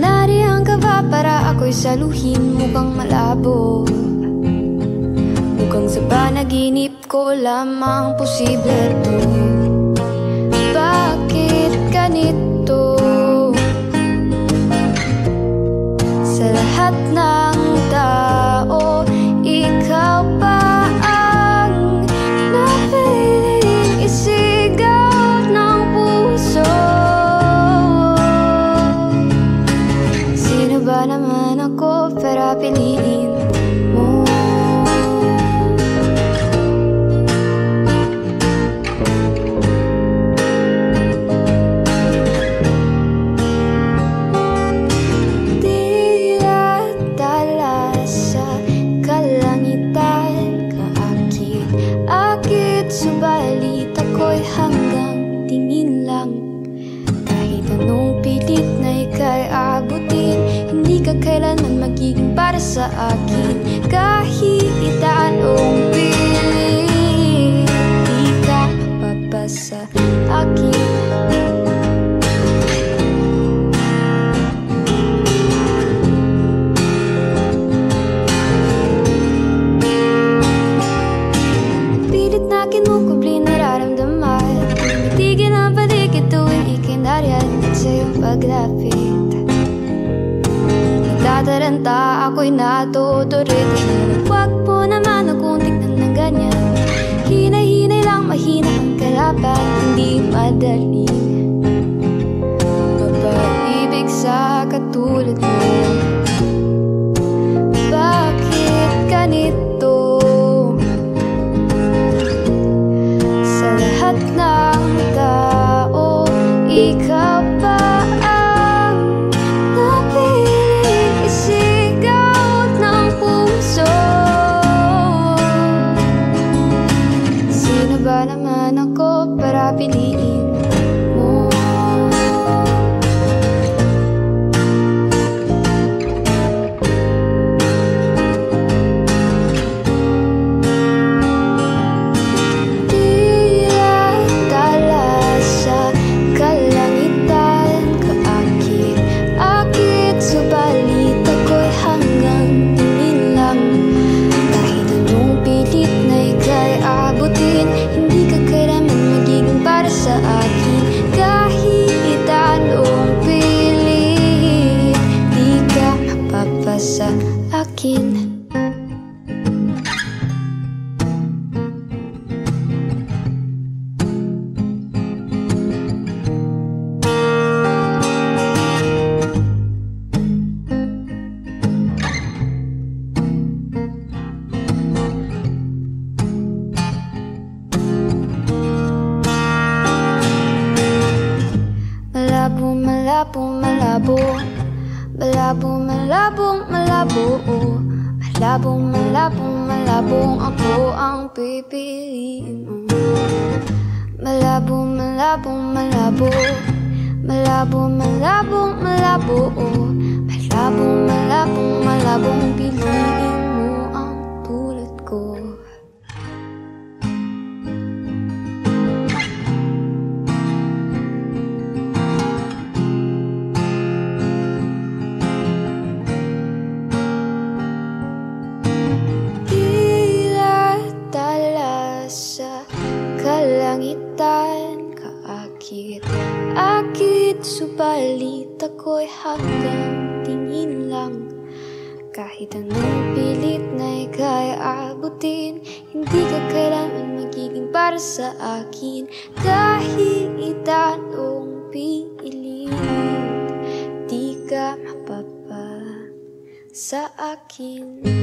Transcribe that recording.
Nariyan ka ba para ako'y saluhin? Mukhang malabo, mukhang sa panaginip ko lamang posible to. Bakit ganito? Sa lahat ng tao, ikaw pa ang napiling isigaw ng puso. Sino ba naman ako para piliin mo? Subalit ako'y hanggang tingin lang. Kahit anong pilit na ika'y abutin, hindi ka kailanman magiging para sa akin. Kahit anong pilit, di ka papasa akin. Kinukubli nararamdaman, tumitigil ang paligid tuwing ika'y nariyan at sa iyong paglapit. Nagtataranta ako'y natuturit. Huwag mo naman akong tignan ng ganyan. Hinay-hinay lang, mahina ang kalaban, hindi madali mapaibig sa katulad mo. Bakit ganito? Ng tao, ikaw pa ang napiling isigaw ng puso. Sino ba naman ako para piliin mo? Sa akin. Malabo, malabo, malabo. Malabo, malabong, malabo. Malabong, malabong, malabong ako ang pipiliin mo. Malabo, malabong, malabo. Malabo, malabong, malabo. Malabo, malabong, malabong piliin mo ang tulad ko. Kalangitan, kaakit, subalit ako'y hanggang tingin lang. Kahit anong pilit na ika'y abutin, hindi ka kailanman magiging para sa akin. Kahit anong pilit, di ka mapapa sa akin.